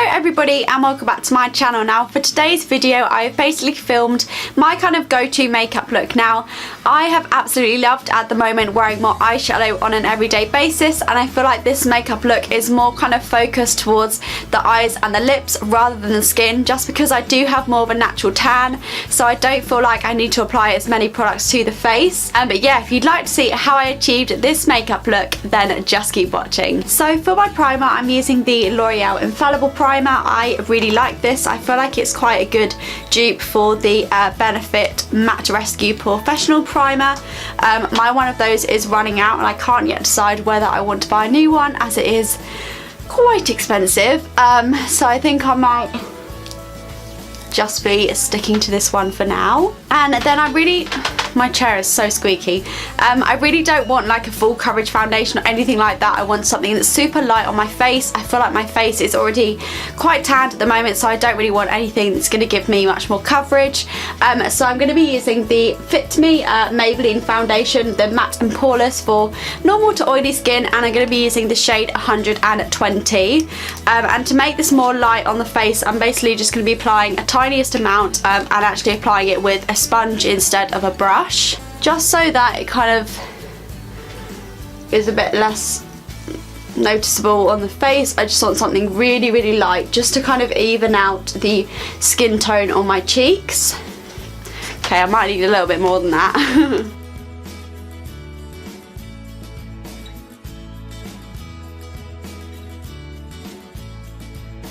everybody and welcome back to my channel. Now for today's video I've basically filmed my kind of go-to makeup look. Now I have absolutely loved at the moment wearing more eyeshadow on an everyday basis, and I feel like this makeup look is more kind of focused towards the eyes and the lips rather than the skin, just because I do have more of a natural tan, so I don't feel like I need to apply as many products to the face. But yeah, if you'd like to see how I achieved this makeup look, then just keep watching. So for my primer I'm using the L'Oreal Infallible primer. I really like this. I feel like it's quite a good dupe for the Benefit Matte Rescue Professional primer. My one of those is running out and I can't yet decide whether I want to buy a new one, as it is quite expensive. So I think I might just be sticking to this one for now. And then my chair is so squeaky. I really don't want like a full coverage foundation or anything like that. I want something that's super light on my face. I feel like my face is already quite tanned at the moment, so I don't really want anything that's going to give me much more coverage. So I'm going to be using the Fit Me Maybelline foundation, the matte and poreless for normal to oily skin, and I'm going to be using the shade 120. And to make this more light on the face, I'm basically just going to be applying a tiniest amount and actually applying it with a sponge instead of a brush, just so that it kind of is a bit less noticeable on the face. I just want something really light, just to kind of even out the skin tone on my cheeks. Okay, I might need a little bit more than that.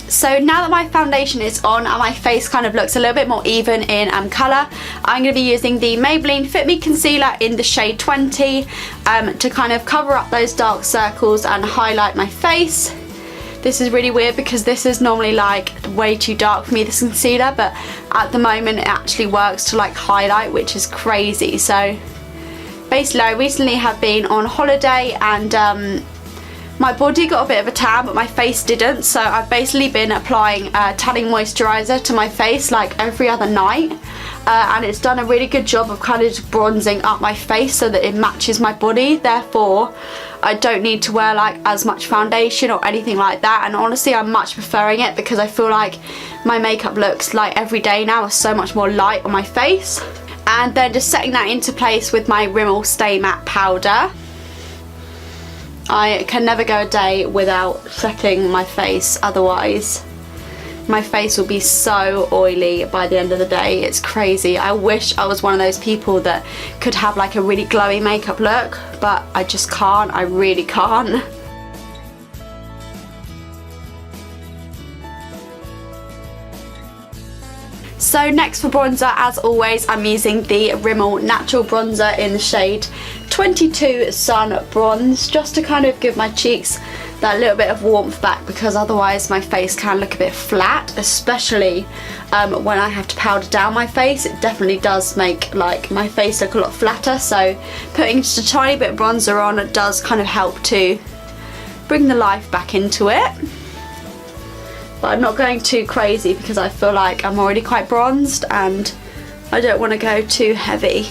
So now that my foundation is on and my face kind of looks a little bit more even in colour, I'm going to be using the Maybelline Fit Me Concealer in the shade 20 to kind of cover up those dark circles and highlight my face. This is really weird because this is normally like way too dark for me, this concealer, but at the moment it actually works to like highlight, which is crazy. So basically I recently have been on holiday and my body got a bit of a tan but my face didn't, so I've basically been applying tanning moisturiser to my face like every other night, and it's done a really good job of kind of just bronzing up my face so that it matches my body. Therefore I don't need to wear like as much foundation or anything like that, and honestly I'm much preferring it because I feel like my makeup looks like every day now are so much more light on my face. And then just setting that into place with my Rimmel Stay Matte powder. I can never go a day without setting my face, otherwise my face will be so oily by the end of the day. It's crazy. I wish I was one of those people that could have like a really glowy makeup look, but I just can't. I really can't. So next for bronzer, as always, I'm using the Rimmel Natural Bronzer in the shade 22 Sun Bronze, just to kind of give my cheeks that little bit of warmth back, because otherwise my face can look a bit flat, especially when I have to powder down my face. It definitely does make like my face look a lot flatter, so putting just a tiny bit of bronzer on does kind of help to bring the life back into it. But I'm not going too crazy because I feel like I'm already quite bronzed and I don't want to go too heavy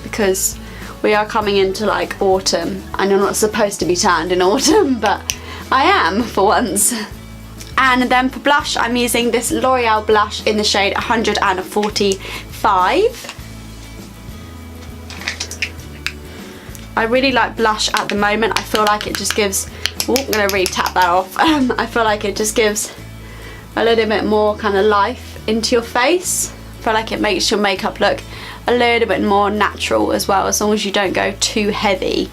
because we are coming into like autumn and you're not supposed to be tanned in autumn, but I am for once. And then for blush I'm using this L'Oreal blush in the shade 145. I really like blush at the moment. I feel like it just gives, I'm going to really tap that off. I feel like it just gives a little bit more kind of life into your face. I feel like it makes your makeup look a little bit more natural as well. As long as you don't go too heavy,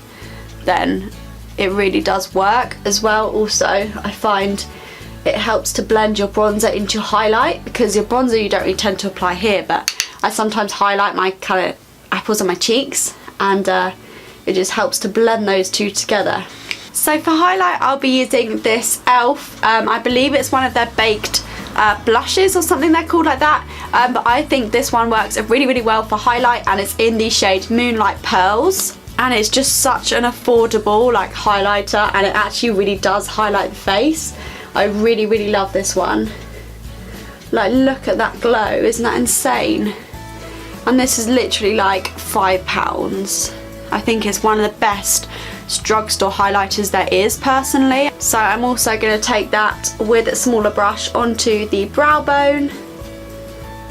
then it really does work as well. Also, I find it helps to blend your bronzer into your highlight, because your bronzer you don't really tend to apply here, but I sometimes highlight my kind of apples on my cheeks, and it just helps to blend those two together. So for highlight I'll be using this e.l.f. I believe it's one of their baked blushes or something they're called like that, but I think this one works really well for highlight, and it's in the shade Moonlight Pearls, and it's just such an affordable like highlighter, and it actually really does highlight the face. I really love this one. Like, look at that glow, isn't that insane? And this is literally like £5. I think it's one of the best drugstore highlighters there is personally. So I'm also going to take that with a smaller brush onto the brow bone,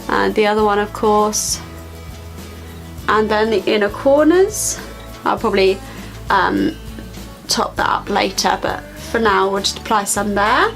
and the other one of course, and then the inner corners. I'll probably top that up later, but for now we'll just apply some there.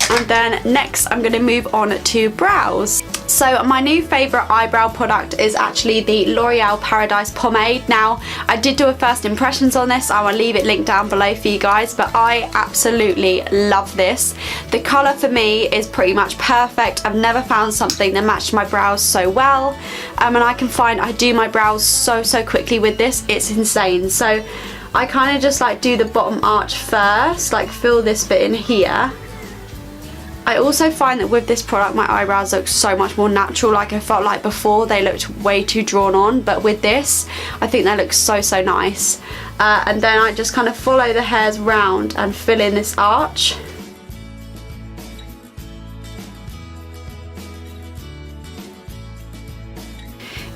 And then next I'm going to move on to brows. So my new favourite eyebrow product is actually the L'Oreal Paradise Pomade. Now, I did do a first impressions on this. I will leave it linked down below for you guys, but I absolutely love this. The colour for me is pretty much perfect. I've never found something that matched my brows so well. And I can find I do my brows so quickly with this. It's insane. So I kind of just like do the bottom arch first, like fill this bit in here. I also find that with this product my eyebrows look so much more natural. Like I felt like before they looked way too drawn on, but with this I think they look so nice. And then I just kind of follow the hairs round and fill in this arch.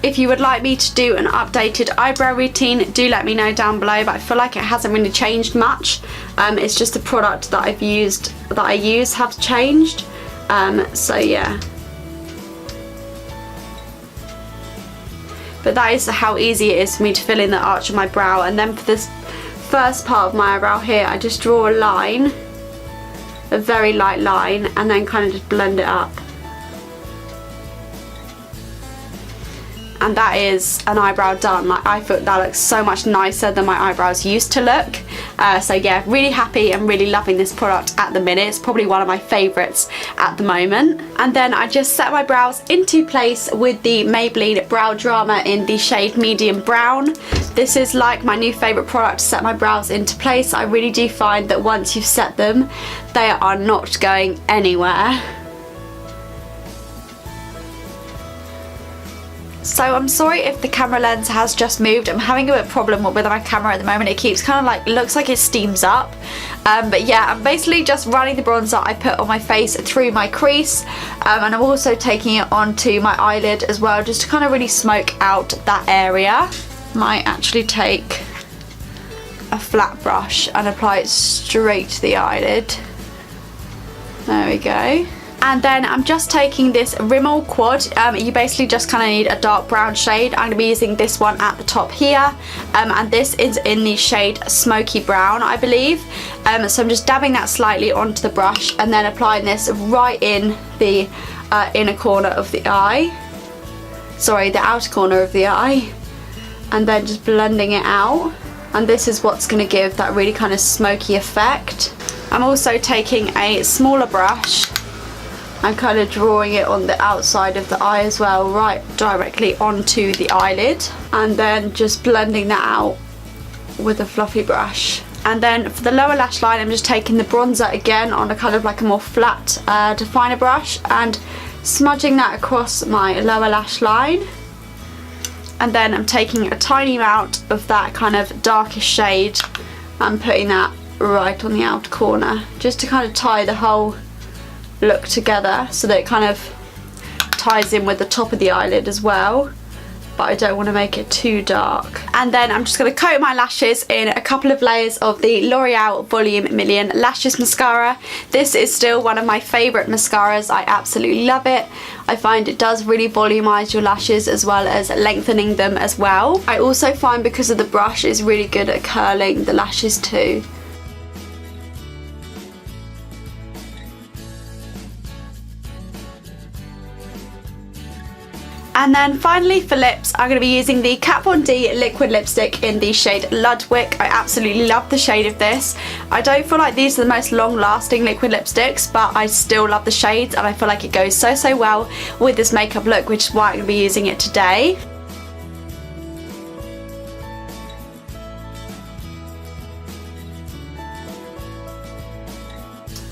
If you would like me to do an updated eyebrow routine, do let me know down below, but I feel like it hasn't really changed much. It's just the product that I use have changed. So yeah. But that is how easy it is for me to fill in the arch of my brow. And then for this first part of my eyebrow here, I just draw a line, a very light line, and then kind of just blend it up. And that is an eyebrow done. Like, I thought that looks so much nicer than my eyebrows used to look. So yeah, really happy and really loving this product at the minute. It's probably one of my favourites at the moment. And then I just set my brows into place with the Maybelline Brow Drama in the shade medium brown. This is like my new favourite product to set my brows into place. I really do find that once you've set them, they are not going anywhere. So I'm sorry if the camera lens has just moved. I'm having a bit of a problem with my camera at the moment. It keeps kind of like, it looks like it steams up. But yeah, I'm basically just running the bronzer I put on my face through my crease. And I'm also taking it onto my eyelid as well, just to kind of really smoke out that area. Might actually take a flat brush and apply it straight to the eyelid. There we go. And then I'm just taking this Rimmel Quad. You basically just kind of need a dark brown shade. I'm going to be using this one at the top here. And this is in the shade Smoky Brown, I believe. So I'm just dabbing that slightly onto the brush and then applying this right in the inner corner of the eye. Sorry, the outer corner of the eye. And then just blending it out. And this is what's going to give that really kind of smoky effect. I'm also taking a smaller brush and kind of drawing it on the outside of the eye as well, right directly onto the eyelid, and then just blending that out with a fluffy brush. And then for the lower lash line, I'm just taking the bronzer again on a kind of like a more flat definer brush and smudging that across my lower lash line. And then I'm taking a tiny amount of that kind of darkish shade and putting that right on the outer corner, just to kind of tie the whole look together so that it kind of ties in with the top of the eyelid as well, but I don't want to make it too dark. And then I'm just going to coat my lashes in a couple of layers of the L'Oreal Volume Million Lashes Mascara. This is still one of my favourite mascaras. I absolutely love it. I find it does really volumise your lashes as well as lengthening them as well. I also find because of the brush it's really good at curling the lashes too. And then finally for lips, I'm going to be using the Kat Von D liquid lipstick in the shade Ludwig. I absolutely love the shade of this. I don't feel like these are the most long lasting liquid lipsticks, but I still love the shades and I feel like it goes so well with this makeup look, which is why I'm going to be using it today.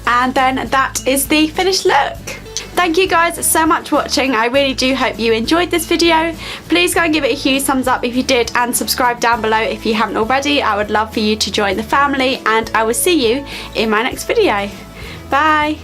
And then that is the finished look. Thank you guys so much for watching. I really do hope you enjoyed this video. Please go and give it a huge thumbs up if you did, and subscribe down below if you haven't already. I would love for you to join the family, and I will see you in my next video. Bye.